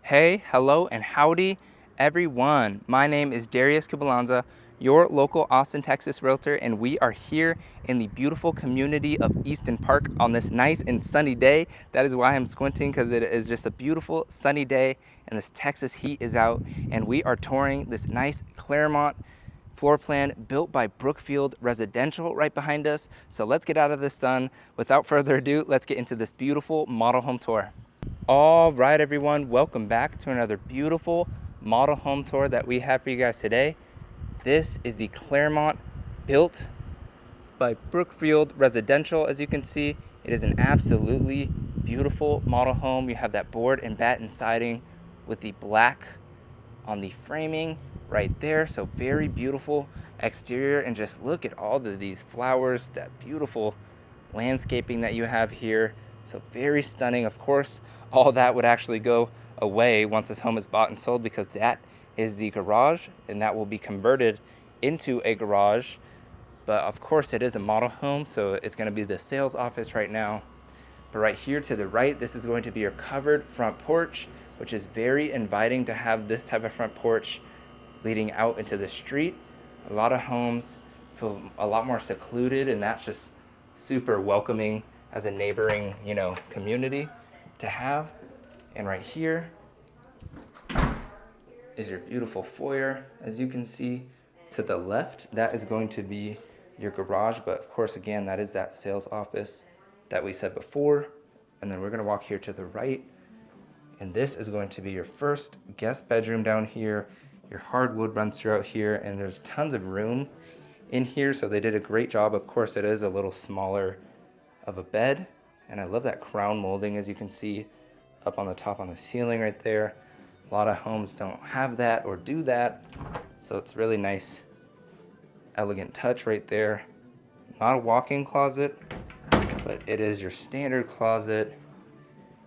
Hey, hello, and howdy, everyone. My name is Darius Kubalanza, your local Austin, Texas realtor, and we are here in the beautiful community of Easton Park on this nice and sunny day. That is why I'm squinting, because it is just a beautiful sunny day, and this Texas heat is out, and we are touring this nice Claremont floor plan built by Brookfield Residential right behind us. So let's get out of the sun. Without further ado, let's get into this beautiful model home tour. All right, everyone, welcome back to another beautiful model home tour that we have for you guys today. This is the Claremont built by Brookfield Residential. As you can see, it is an absolutely beautiful model home. You have that board and batten siding with the black on the framing right there. So very beautiful exterior, and just look at all of these flowers, that beautiful landscaping that you have here. So very stunning. Of course, all that would actually go away once this home is bought and sold, because that is the garage, and that will be converted into a garage. But of course, it is a model home, so it's going to be the sales office right now. But right here to the right, this is going to be your covered front porch, which is very inviting to have this type of front porch leading out into the street. A lot of homes feel a lot more secluded, and that's just super welcoming as a neighboring, community to have. And right here is your beautiful foyer. As you can see to the left, that is going to be your garage, but of course, again, that is that sales office that we said before. And then we're going to walk here to the right, and this is going to be your first guest bedroom down here. Your hardwood runs throughout here, and there's tons of room in here, so they did a great job. Of course, it is a little smaller of a bed, and I love that crown molding, as you can see up on the top on the ceiling right there. A lot of homes don't have that or do that, so it's really nice, elegant touch right there. Not a walk-in closet, but it is your standard closet.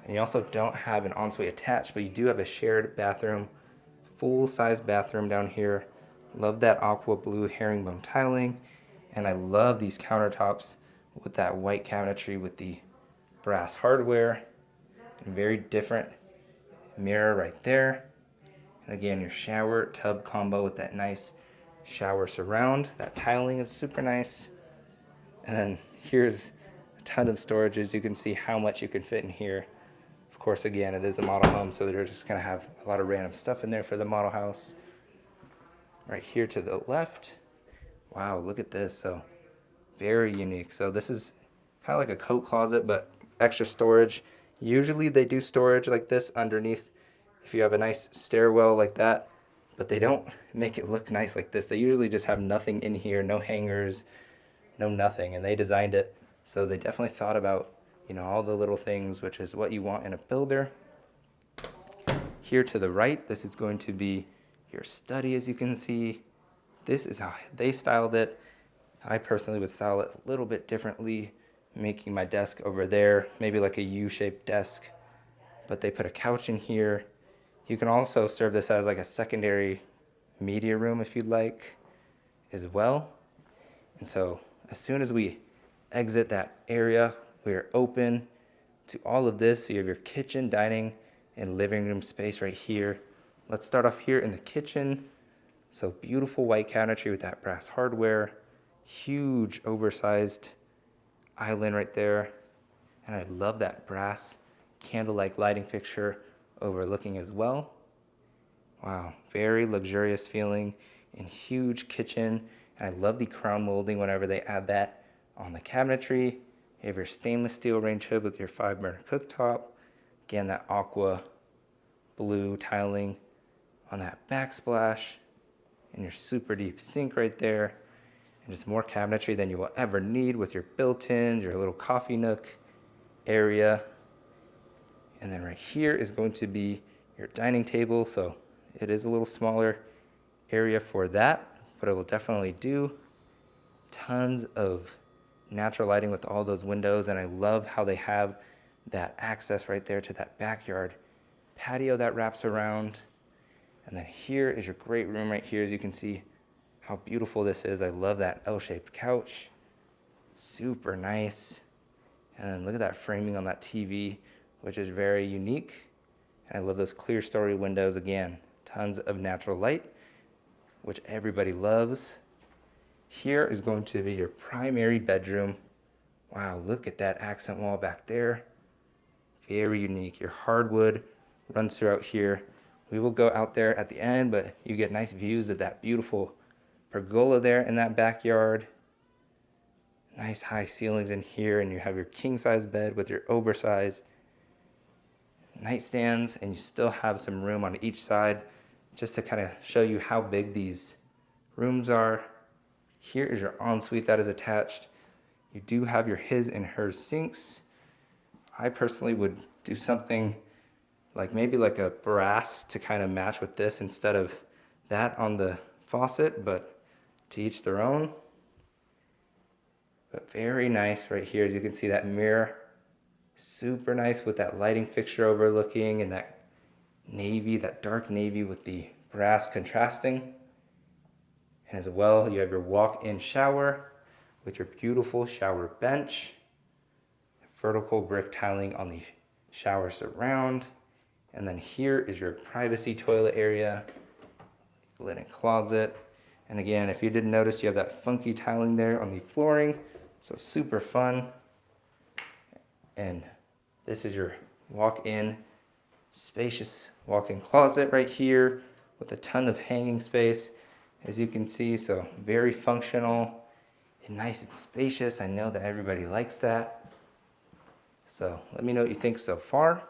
And you also don't have an ensuite attached, but you do have a shared bathroom, full-size bathroom down here. Love that aqua blue herringbone tiling, and I love these countertops with that white cabinetry with the brass hardware, and very different mirror right there. And again, your shower tub combo with that nice shower surround. That tiling is super nice. And then here's a ton of storage. As you can see how much you can fit in here. Of course, again, it is a model home, so they're just going to have a lot of random stuff in there for the model house. Right here to the left. Wow, look at this. So very unique. So this is kind of like a coat closet, but extra storage. Usually they do storage like this underneath if you have a nice stairwell like that, but they don't make it look nice like this. They usually just have nothing in here, no hangers, no nothing, and they designed it. So they definitely thought about, all the little things, which is what you want in a builder. Here to the right, this is going to be your study, as you can see. This is how they styled it. I personally would style it a little bit differently, making my desk over there, maybe like a U-shaped desk. But they put a couch in here. You can also serve this as like a secondary media room if you'd like as well. And so as soon as we exit that area, we are open to all of this. So you have your kitchen, dining, and living room space right here. Let's start off here in the kitchen. So beautiful white cabinetry with that brass hardware. Huge oversized island right there. And I love that brass candlelight lighting fixture overlooking as well. Wow, very luxurious feeling and huge kitchen. And I love the crown molding whenever they add that on the cabinetry. You have your stainless steel range hood with your 5-burner cooktop. Again, that aqua blue tiling on that backsplash. And your super deep sink right there. And just more cabinetry than you will ever need with your built-ins, your little coffee nook area. And then right here is going to be your dining table. So it is a little smaller area for that, but it will definitely do. Tons of natural lighting with all those windows, and I love how they have that access right there to that backyard patio that wraps around. And then here is your great room right here. As you can see how beautiful this is. I love that L-shaped couch. Super nice. And then look at that framing on that TV, which is very unique. And I love those clear story windows. Again, tons of natural light, which everybody loves. Here is going to be your primary bedroom. Wow, look at that accent wall back there. Very unique. Your hardwood runs throughout here. We will go out there at the end, but you get nice views of that beautiful pergola there in that backyard. Nice high ceilings in here, and you have your king size bed with your oversized nightstands, and you still have some room on each side just to kind of show you how big these rooms are. Here is your ensuite that is attached. You do have your his and hers sinks. I personally would do something like maybe like a brass to kind of match with this instead of that on the faucet, but to each their own. But very nice right here. As you can see, that mirror, super nice with that lighting fixture overlooking, and that navy, that dark navy with the brass contrasting. And as well, you have your walk-in shower with your beautiful shower bench, vertical brick tiling on the shower surround. And then here is your privacy toilet area, linen closet. And again, if you didn't notice, you have that funky tiling there on the flooring. So super fun. And this is your walk-in, spacious walk-in closet right here with a ton of hanging space, as you can see. So very functional and nice and spacious. I know that everybody likes that. So let me know what you think so far.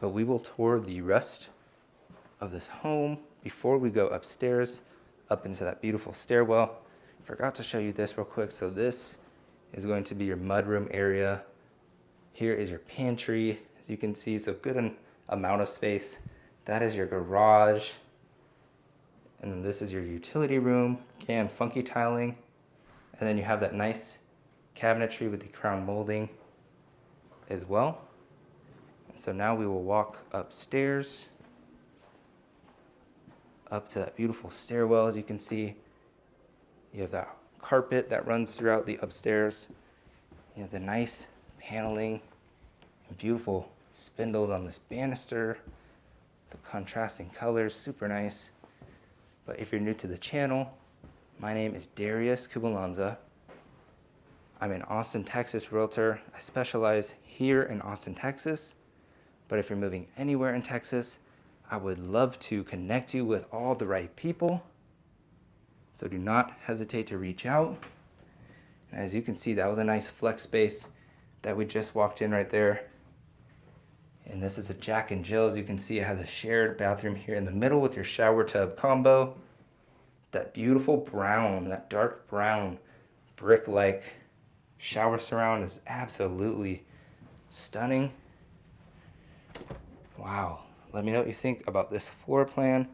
But we will tour the rest of this home before we go upstairs, up into that beautiful stairwell. Forgot to show you this real quick. So this is going to be your mudroom area. Here is your pantry, as you can see, so good amount of space. That is your garage. And then this is your utility room. Again, funky tiling. And then you have that nice cabinetry with the crown molding as well. So now we will walk upstairs, up to that beautiful stairwell. As you can see, you have that carpet that runs throughout the upstairs. You have the nice paneling and beautiful spindles on this banister. The contrasting colors, super nice. But if you're new to the channel, my name is Darius Kubalanza. I'm an Austin, Texas realtor. I specialize here in Austin, Texas. But if you're moving anywhere in Texas, I would love to connect you with all the right people. So do not hesitate to reach out. And as you can see, that was a nice flex space that we just walked in right there. And this is a Jack and Jill. As you can see, it has a shared bathroom here in the middle with your shower tub combo. That beautiful brown, that dark brown brick-like shower surround is absolutely stunning. Wow. Let me know what you think about this floor plan.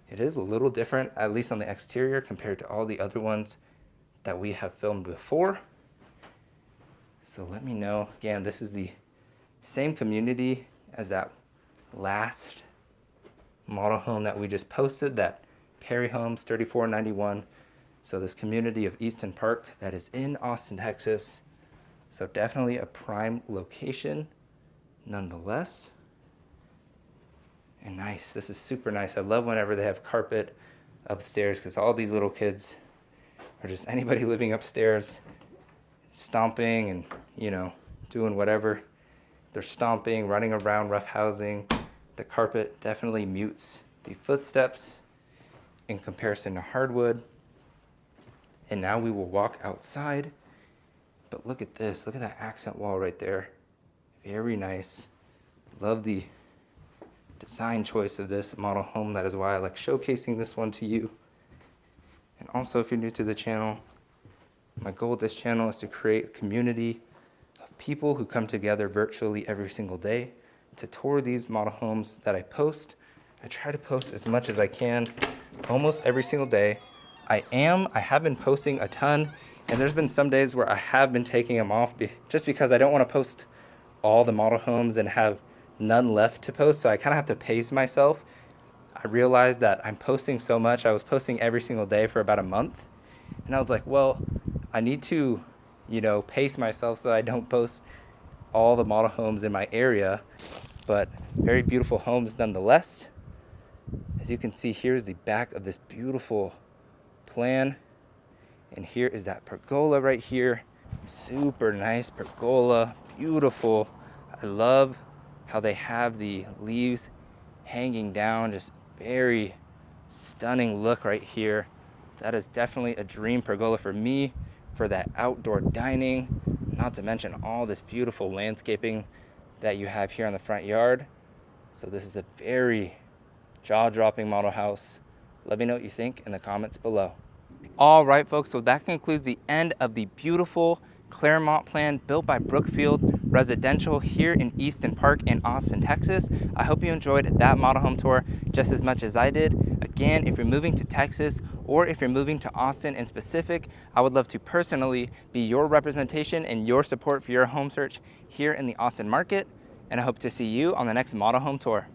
It is a little different, at least on the exterior, compared to all the other ones that we have filmed before. So let me know. Again, this is the same community as that last model home that we just posted, that Perry Homes 3491. So this community of Easton Park that is in Austin, Texas. So definitely a prime location nonetheless. And nice, this is super nice. I love whenever they have carpet upstairs, because all these little kids, or just anybody living upstairs, stomping and, you know, doing whatever. They're stomping, running around, roughhousing. The carpet definitely mutes the footsteps in comparison to hardwood. And now we will walk outside. But look at this, look at that accent wall right there. Very nice. Love the design choice of this model home. That is why I like showcasing this one to you. And also, if you're new to the channel, my goal with this channel is to create a community of people who come together virtually every single day to tour these model homes that I post. I try to post as much as I can almost every single day. I have been posting a ton, and there's been some days where I have been taking them off just because I don't want to post all the model homes and have none left to post. So I kind of have to pace myself. I realized that I'm posting so much. I was posting every single day for about a month. And I was like, well, I need to, pace myself so I don't post all the model homes in my area. but very beautiful homes nonetheless. As you can see, here's the back of this beautiful plan. And here is that pergola right here. Super nice pergola, beautiful. I love how they have the leaves hanging down, just very stunning look right here. That is definitely a dream pergola for me, for that outdoor dining, not to mention all this beautiful landscaping that you have here on the front yard. So this is a very jaw-dropping model house. Let me know what you think in the comments below. All right, folks, so that concludes the end of the beautiful Claremont plan built by Brookfield Residential here in Easton Park in Austin, Texas. I hope you enjoyed that model home tour just as much as I did. Again, if you're moving to Texas or if you're moving to Austin in specific, I would love to personally be your representation and your support for your home search here in the Austin market. And I hope to see you on the next model home tour.